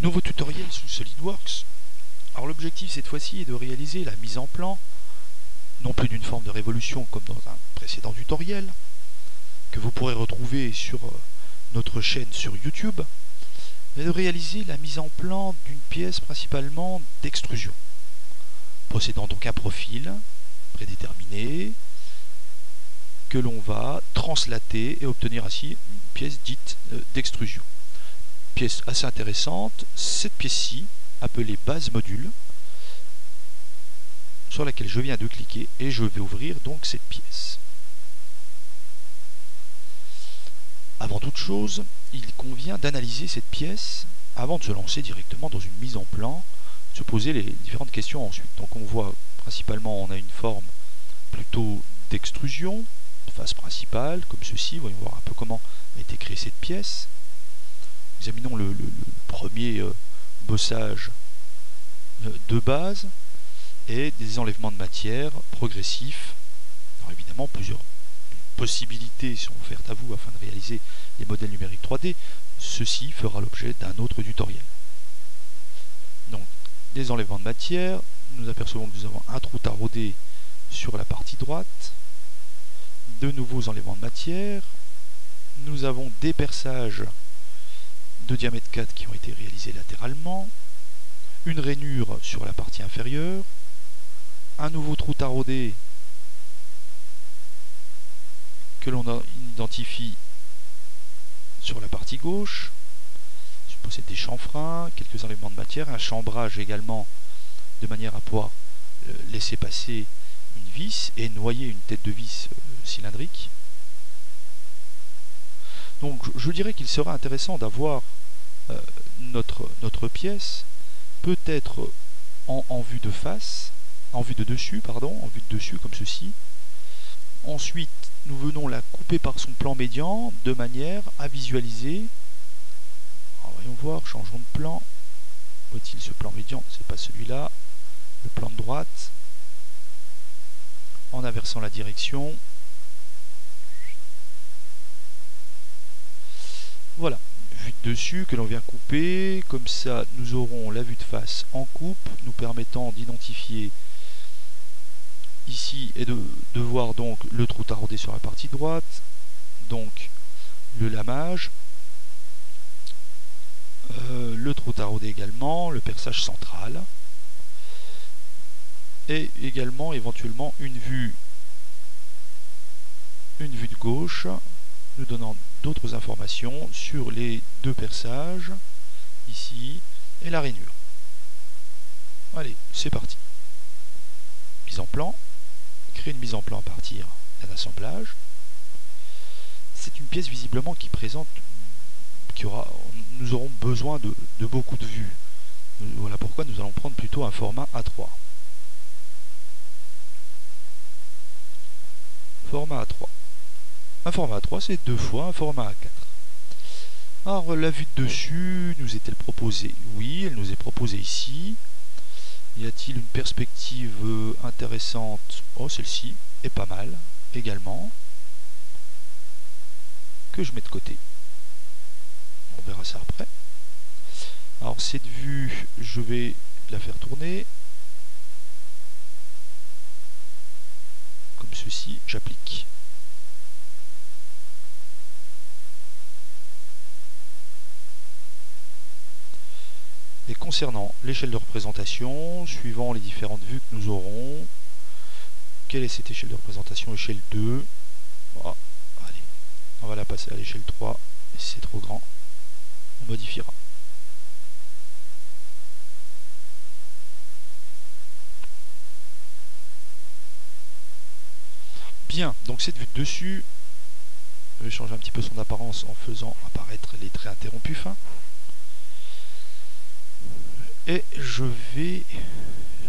Nouveau tutoriel sous SolidWorks. Alors l'objectif cette fois-ci est de réaliser la mise en plan, non plus d'une forme de révolution comme dans un précédent tutoriel, que vous pourrez retrouver sur notre chaîne sur YouTube, mais de réaliser la mise en plan d'une pièce principalement d'extrusion, possédant donc un profil prédéterminé que l'on va translater et obtenir ainsi une pièce dite d'extrusion. Pièce assez intéressante, cette pièce-ci, appelée base module, sur laquelle je viens de cliquer et je vais ouvrir donc cette pièce. Avant toute chose, il convient d'analyser cette pièce avant de se lancer directement dans une mise en plan, se poser les différentes questions ensuite. Donc on voit principalement, on a une forme plutôt d'extrusion, face principale, comme ceci. Voyons voir un peu comment a été créée cette pièce. Examinons le premier bossage de base et des enlèvements de matière progressifs. Alors évidemment, plusieurs possibilités sont offertes à vous afin de réaliser les modèles numériques 3D. Ceci fera l'objet d'un autre tutoriel. Donc, des enlèvements de matière. Nous apercevons que nous avons un trou taraudé sur la partie droite. De nouveaux enlèvements de matière. Nous avons des perçages de diamètre 4 qui ont été réalisés latéralement, une rainure sur la partie inférieure, un nouveau trou taraudé que l'on identifie sur la partie gauche. Je possède des chanfreins, quelques enlèvements de matière, un chambrage également de manière à pouvoir laisser passer une vis et noyer une tête de vis cylindrique. Donc je dirais qu'il serait intéressant d'avoir notre pièce peut-être en vue de face, en vue de dessus, comme ceci. Ensuite, nous venons la couper par son plan médian de manière à visualiser. Alors, voyons voir, changeons de plan. Où est-il ce plan médian? C'est pas celui-là. Le plan de droite. En inversant la direction. Voilà, vue de dessus que l'on vient couper, comme ça nous aurons la vue de face en coupe, nous permettant d'identifier ici et de voir donc le trou taraudé sur la partie droite, donc le lamage, le trou taraudé également, le perçage central, et également éventuellement une vue de gauche, nous donnant d'autres informations sur les deux perçages, ici, et la rainure. Allez, c'est parti. Mise en plan. Créer une mise en plan à partir d'un assemblage. C'est une pièce visiblement qui présente, nous aurons besoin de beaucoup de vues. Voilà pourquoi nous allons prendre plutôt un format A3. Format A3. Un format A3, c'est 2 fois un format A4. Alors, la vue de dessus, nous est-elle proposée? Oui, elle nous est proposée ici. Y a-t-il une perspective intéressante? Oh, celle-ci est pas mal, également. Que je mets de côté. On verra ça après. Alors, cette vue, je vais la faire tourner. Comme ceci, j'applique. Et concernant l'échelle de représentation, suivant les différentes vues que nous aurons, quelle est cette échelle de représentation? Échelle 2. Oh, allez, on va la passer à l'échelle 3. Et si c'est trop grand, on modifiera. Bien, donc cette vue de dessus, je vais changer un petit peu son apparence en faisant apparaître les traits interrompus fins. Et je vais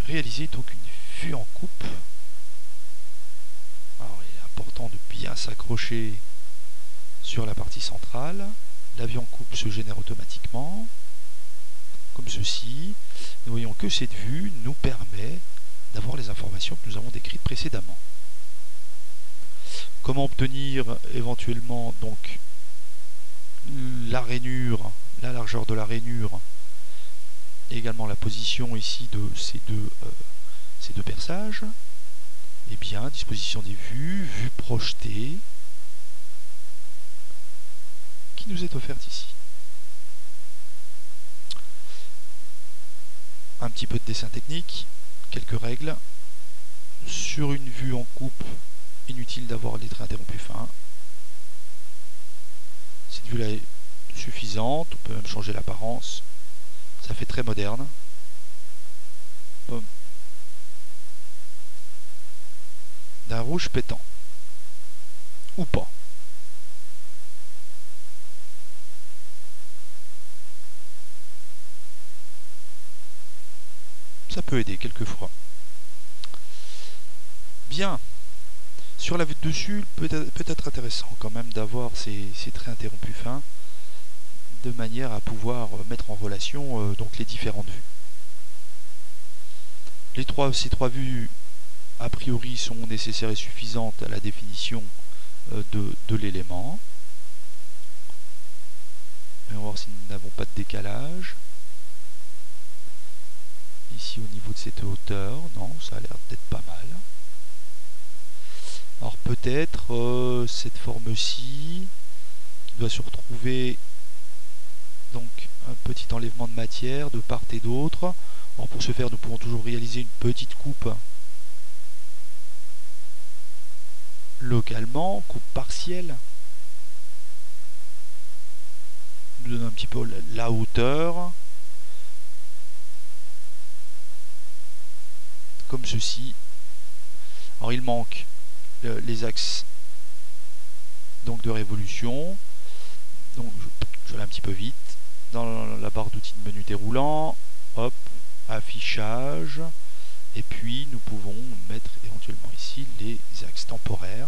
réaliser donc une vue en coupe. Alors il est important de bien s'accrocher sur la partie centrale. La vue en coupe se génère automatiquement, comme ceci. Nous voyons que cette vue nous permet d'avoir les informations que nous avons décrites précédemment. Comment obtenir éventuellement donc la rainure, la largeur de la rainure et également la position ici de ces deux perçages, et bien disposition des vues, vue projetée, qui nous est offerte ici. Un petit peu de dessin technique, quelques règles. Sur une vue en coupe, inutile d'avoir les traits interrompus fins. Cette vue là est suffisante, on peut même changer l'apparence, ça fait très moderne. D'un rouge pétant, ou pas. Ça peut aider quelquefois. Bien, sur la vue de dessus, peut être intéressant quand même d'avoir ces traits interrompus fins, de manière à pouvoir mettre en relation donc les différentes vues. Ces trois vues a priori sont nécessaires et suffisantes à la définition de l'élément. On va voir si nous n'avons pas de décalage. Ici au niveau de cette hauteur, non, ça a l'air d'être pas mal. Alors peut-être cette forme-ci qui doit se retrouver donc un petit enlèvement de matière de part et d'autre. Alors pour ce faire, nous pouvons toujours réaliser une petite coupe localement, coupe partielle. Nous donne un petit peu la hauteur. Comme ceci. Alors il manque les axes donc de révolution. Donc je vais aller un petit peu vite. Dans la barre d'outils de menu déroulant, hop, affichage, et puis nous pouvons mettre éventuellement ici les axes temporaires.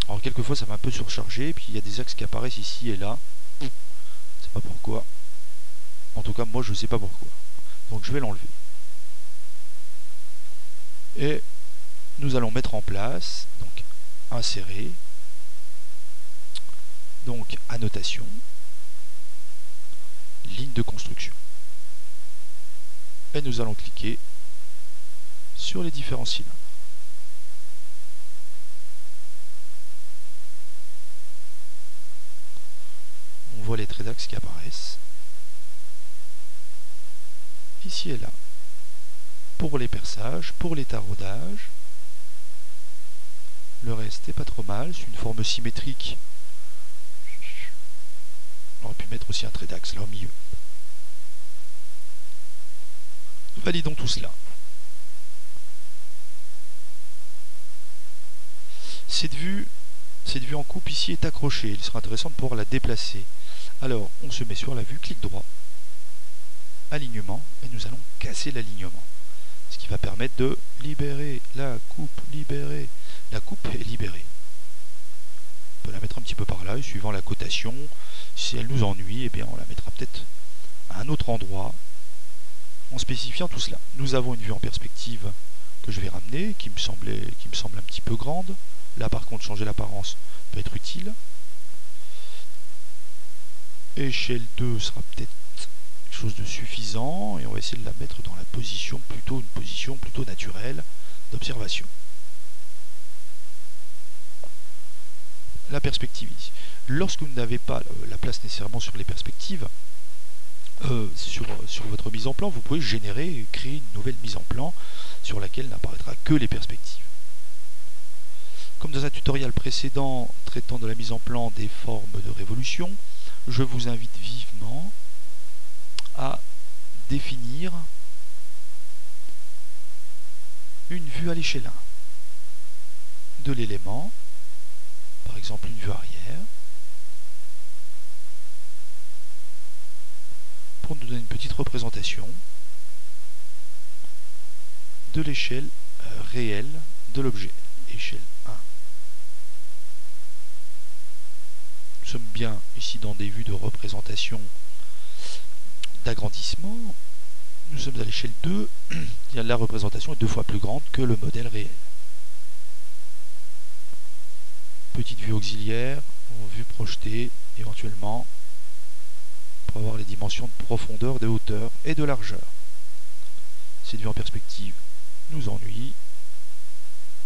Alors quelquefois ça va un peu surcharger, et puis il y a des axes qui apparaissent ici et là. Je ne sais pas pourquoi. En tout cas moi je ne sais pas pourquoi. Donc je vais l'enlever. Et nous allons mettre en place, donc insérer, donc annotation, ligne de construction. Et nous allons cliquer sur les différents cylindres. On voit les traits d'axe qui apparaissent ici et là. Pour les perçages, pour les taraudages. Le reste est pas trop mal, c'est une forme symétrique. On aurait pu mettre aussi un trait d'axe là au milieu. Validons tout cela. Cette vue en coupe ici est accrochée, il sera intéressant de pouvoir la déplacer. Alors, on se met sur la vue, clic droit, alignement, et nous allons casser l'alignement. Ce qui va permettre de libérer la coupe, libérer. La coupe est libérée. On peut la mettre un petit peu par là, et suivant la cotation, si elle nous ennuie, eh bien on la mettra peut-être à un autre endroit, en spécifiant tout cela. Nous avons une vue en perspective que je vais ramener, qui me semble un petit peu grande. Là par contre, changer l'apparence peut être utile. Échelle 2 sera peut-être quelque chose de suffisant, et on va essayer de la mettre dans une position plutôt naturelle d'observation. La perspective ici. Lorsque vous n'avez pas la place nécessairement sur les perspectives, sur votre mise en plan, vous pouvez générer et créer une nouvelle mise en plan sur laquelle n'apparaîtra que les perspectives. Comme dans un tutoriel précédent traitant de la mise en plan des formes de révolution, je vous invite vivement à définir une vue à l'échelle 1 de l'élément, par exemple une vue arrière, pour nous donner une petite représentation de l'échelle réelle de l'objet, échelle 1. Nous sommes bien ici dans des vues de représentation d'agrandissement. Nous sommes à l'échelle 2, la représentation est 2 fois plus grande que le modèle réel. Petite vue auxiliaire, vue projetée, éventuellement, pour avoir les dimensions de profondeur, de hauteur et de largeur. Cette vue en perspective nous ennuie.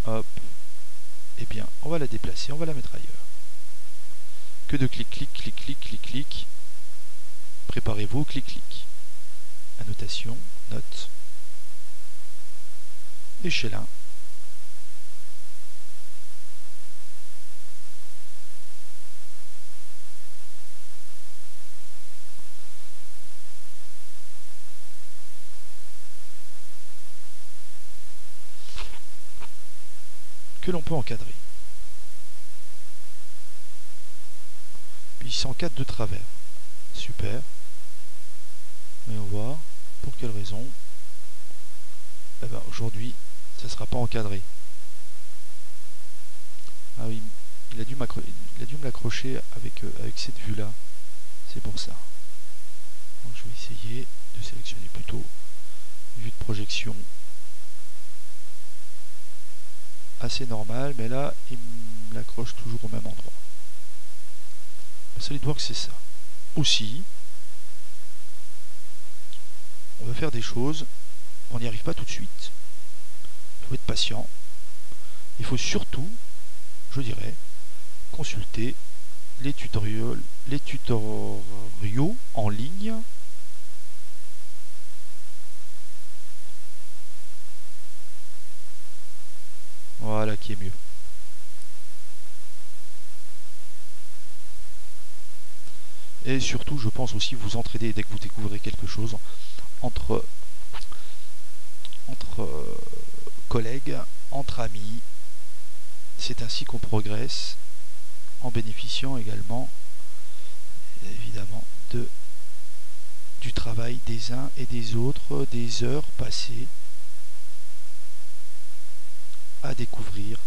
Hop. Eh bien, on va la déplacer, on va la mettre ailleurs. Que de clic-clic, clic-clic, clic-clic. Préparez-vous, clic-clic. Annotation, note. Échelle 1. Que l'on peut encadrer. Puis il s'encadre de travers. Super. Et on voit pour quelle raison. Eh ben, aujourd'hui, ça ne sera pas encadré. Ah oui, il a dû me l'accrocher avec cette vue-là. C'est pour ça. Donc je vais essayer de sélectionner plutôt vue de projection assez normale, mais là, il me l'accroche toujours au même endroit. SolidWorks, c'est ça. Aussi, on va faire des choses, on n'y arrive pas tout de suite. Il faut être patient. Il faut surtout, je dirais, consulter les tutoriaux en ligne. Voilà qui est mieux. Et surtout, je pense aussi vous entraider dès que vous découvrez quelque chose entre collègues, entre amis. C'est ainsi qu'on progresse en bénéficiant également, évidemment, du travail des uns et des autres, des heures passées à découvrir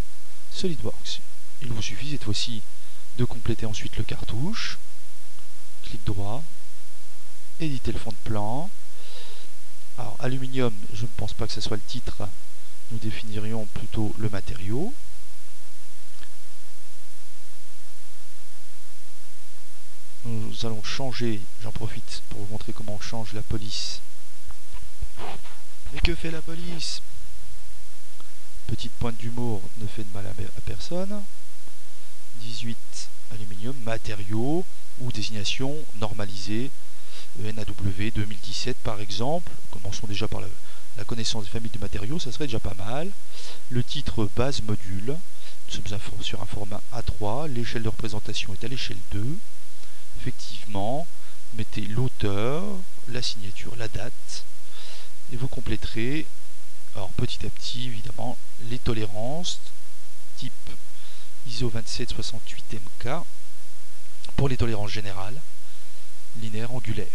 SolidWorks. Il vous suffit cette fois-ci de compléter ensuite le cartouche. Clic droit, éditer le fond de plan. Alors aluminium, je ne pense pas que ce soit le titre, nous définirions plutôt le matériau. Nous allons changer, j'en profite pour vous montrer comment on change la police. Mais que fait la police? Petite pointe d'humour ne fait de mal à personne. 18 aluminium, matériaux ou désignation normalisée, NAW 2017 par exemple. Commençons déjà par la connaissance des familles de matériaux, ça serait déjà pas mal. Le titre base module, nous sommes sur un format A3, l'échelle de représentation est à l'échelle 2. Effectivement, mettez l'auteur, la signature, la date, et vous compléterez, alors petit à petit évidemment, les tolérances, type ISO 2768 MK, pour les tolérances générales, linéaires, angulaires,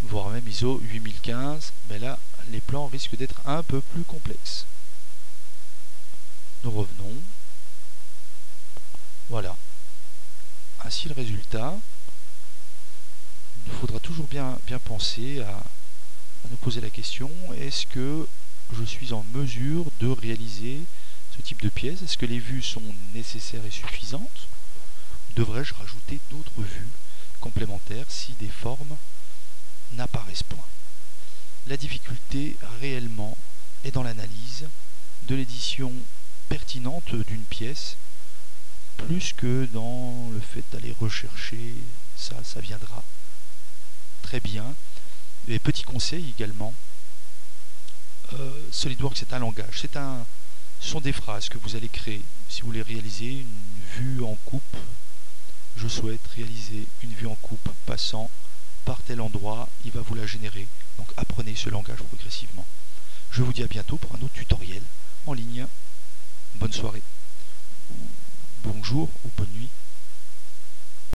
voire même ISO 8015, mais là, les plans risquent d'être un peu plus complexes. Nous revenons. Voilà. Ainsi le résultat. Il faudra toujours bien penser à nous poser la question, est-ce que je suis en mesure de réaliser ce type de pièce? Est-ce que les vues sont nécessaires et suffisantes? Devrais-je rajouter d'autres vues complémentaires si des formes n'apparaissent point? La difficulté réellement est dans l'analyse de l'édition pertinente d'une pièce, plus que dans le fait d'aller rechercher, ça viendra très bien. Et petit conseil également, SolidWorks c'est un langage, ce sont des phrases que vous allez créer. Si vous voulez réaliser une vue en coupe, je souhaite réaliser une vue en coupe passant par tel endroit, il va vous la générer. Donc apprenez ce langage progressivement. Je vous dis à bientôt pour un autre tutoriel en ligne. Bonne soirée, bonjour ou bonne nuit.